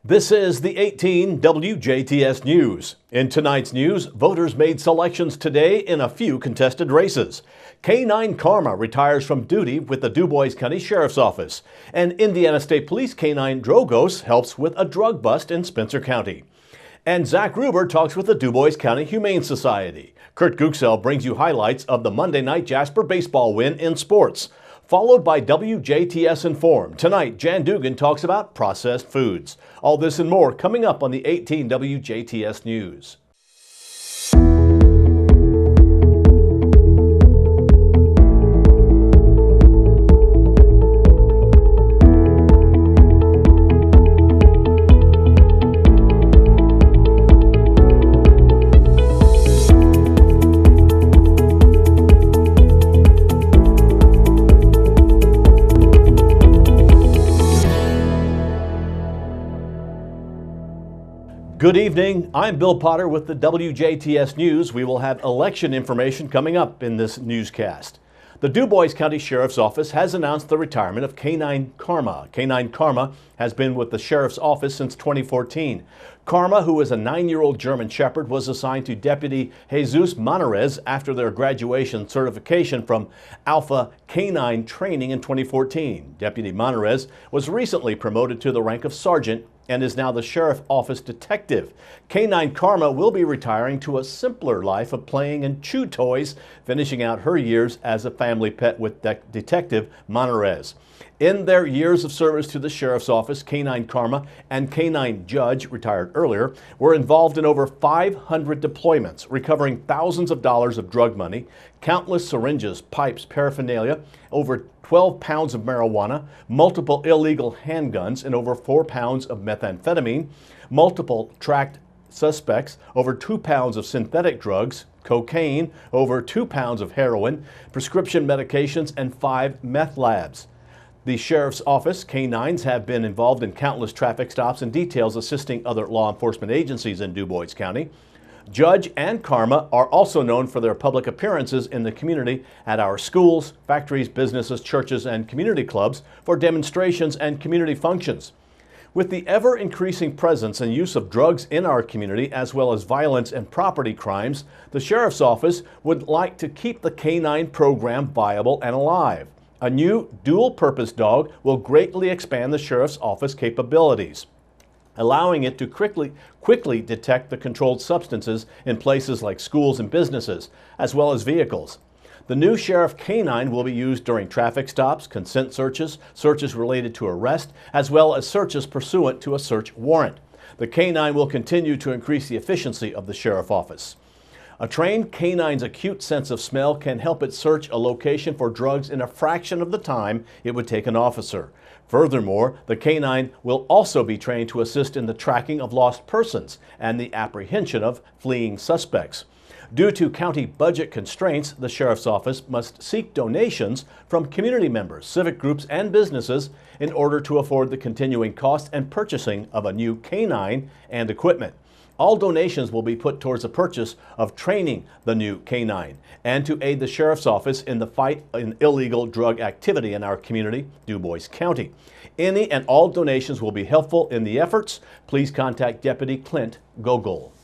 This is the 18 WJTS News. In tonight's news, voters made selections today in a few contested races. K-9 Karma retires from duty with the DuBois County Sheriff's Office. And Indiana State Police K-9 Drogos helps with a drug bust in Spencer County. And Zach Ruber talks with the DuBois County Humane Society. Kurt Guxell brings you highlights of the Monday night Jasper baseball win in sports. Followed by WJTS Informed. Tonight, Jan Dugan talks about processed foods. All this and more coming up on the 18 WJTS News. Good evening. I'm Bill Potter with the WJTS News. We will have election information coming up in this newscast. The DuBois County Sheriff's Office has announced the retirement of K-9 Karma. K-9 Karma has been with the Sheriff's Office since 2014. Karma, who is a 9-year-old German Shepherd, was assigned to Deputy Jesus Manarez after their graduation certification from Alpha K-9 training in 2014. Deputy Manarez was recently promoted to the rank of Sergeant and is now the Sheriff's Office detective. K-9 Karma will be retiring to a simpler life of playing in chew toys, finishing out her years as a family pet with Detective Manarez. In their years of service to the Sheriff's Office, K-9 Karma and K-9 Judge, retired earlier, were involved in over 500 deployments, recovering thousands of dollars of drug money, countless syringes, pipes, paraphernalia, over 12 pounds of marijuana, multiple illegal handguns, and over 4 pounds of methamphetamine, multiple tracked suspects, over 2 pounds of synthetic drugs, cocaine, over 2 pounds of heroin, prescription medications, and 5 meth labs. The Sheriff's Office K-9s have been involved in countless traffic stops and details assisting other law enforcement agencies in DuBois County. Judge and Karma are also known for their public appearances in the community at our schools, factories, businesses, churches, and community clubs for demonstrations and community functions. With the ever-increasing presence and use of drugs in our community, as well as violence and property crimes, the Sheriff's Office would like to keep the K-9 program viable and alive. A new dual-purpose dog will greatly expand the Sheriff's Office capabilities, allowing it to quickly detect the controlled substances in places like schools and businesses, as well as vehicles. The new Sheriff K-9 will be used during traffic stops, consent searches, searches related to arrest, as well as searches pursuant to a search warrant. The K-9 will continue to increase the efficiency of the Sheriff's Office. A trained K-9's acute sense of smell can help it search a location for drugs in a fraction of the time it would take an officer. Furthermore, the K-9 will also be trained to assist in the tracking of lost persons and the apprehension of fleeing suspects. Due to county budget constraints, the Sheriff's Office must seek donations from community members, civic groups, and businesses in order to afford the continuing cost and purchasing of a new K-9 and equipment. All donations will be put towards the purchase of training the new K-9 and to aid the Sheriff's Office in the fight in illegal drug activity in our community, DuBois County. Any and all donations will be helpful in the efforts. Please contact Deputy Clint Gogol.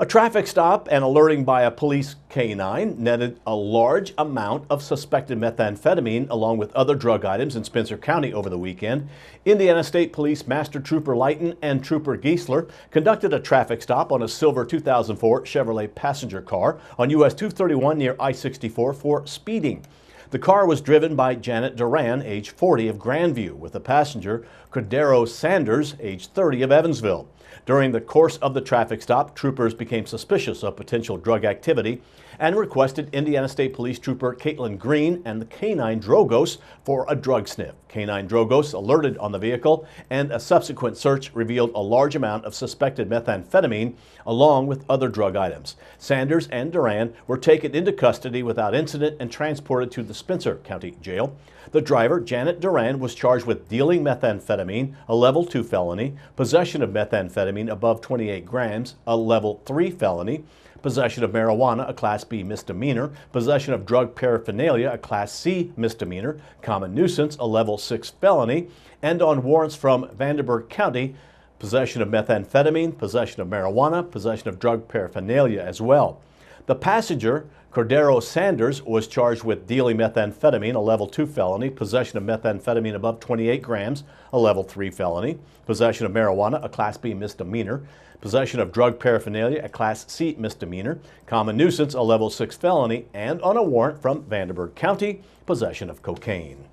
A traffic stop and alerting by a police K-9 netted a large amount of suspected methamphetamine along with other drug items in Spencer County over the weekend. Indiana State Police Master Trooper Lighton and Trooper Giesler conducted a traffic stop on a silver 2004 Chevrolet passenger car on US 231 near I-64 for speeding. The car was driven by Janet Duran, age 40, of Grandview, with the passenger Cordero Sanders, age 30, of Evansville. During the course of the traffic stop, troopers became suspicious of potential drug activity and requested Indiana State Police Trooper Caitlin Green and the K-9 Drogos for a drug sniff. K-9 Drogos alerted on the vehicle, and a subsequent search revealed a large amount of suspected methamphetamine along with other drug items. Sanders and Duran were taken into custody without incident and transported to the Spencer County Jail. The driver, Janet Duran, was charged with dealing methamphetamine, a level 2 felony, possession of methamphetamine above 28 grams, a level 3 felony, Possession of marijuana, a Class B misdemeanor. Possession of drug paraphernalia, a Class C misdemeanor. Common nuisance, a Level 6 felony. And on warrants from Vanderburgh County, possession of methamphetamine, possession of marijuana, possession of drug paraphernalia as well. The passenger, Cordero Sanders, was charged with dealing methamphetamine, a Level 2 felony, possession of methamphetamine above 28 grams, a Level 3 felony, possession of marijuana, a Class B misdemeanor, possession of drug paraphernalia, a Class C misdemeanor, common nuisance, a Level 6 felony, and on a warrant from Vanderburgh County, possession of cocaine.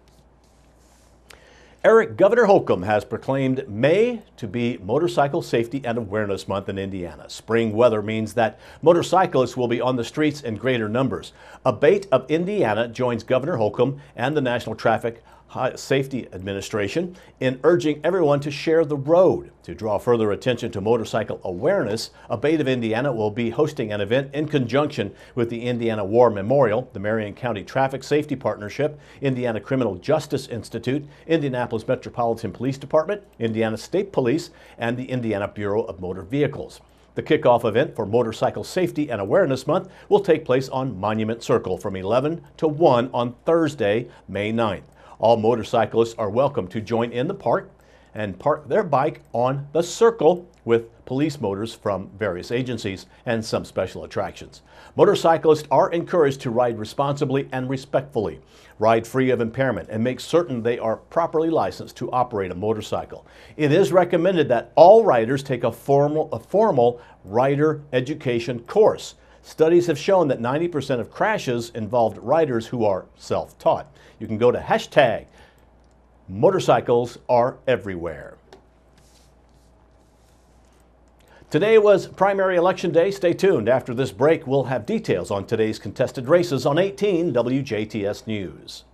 Governor Holcomb has proclaimed May to be Motorcycle Safety and Awareness Month in Indiana. Spring weather means that motorcyclists will be on the streets in greater numbers. Abate of Indiana joins Governor Holcomb and the National Traffic Safety Administration in urging everyone to share the road. To draw further attention to motorcycle awareness, Abate of Indiana will be hosting an event in conjunction with the Indiana War Memorial, the Marion County Traffic Safety Partnership, Indiana Criminal Justice Institute, Indianapolis Metropolitan Police Department, Indiana State Police, and the Indiana Bureau of Motor Vehicles. The kickoff event for Motorcycle Safety and Awareness Month will take place on Monument Circle from 11 to 1 on Thursday, May 9th. All motorcyclists are welcome to join in the park and park their bike on the circle with police motors from various agencies and some special attractions. Motorcyclists are encouraged to ride responsibly and respectfully, ride free of impairment, and make certain they are properly licensed to operate a motorcycle. It is recommended that all riders take a formal rider education course. Studies have shown that 90% of crashes involved riders who are self-taught. You can go to hashtag motorcycles are everywhere. Today was primary election day. Stay tuned. After this break, we'll have details on today's contested races on 18 WJTS News.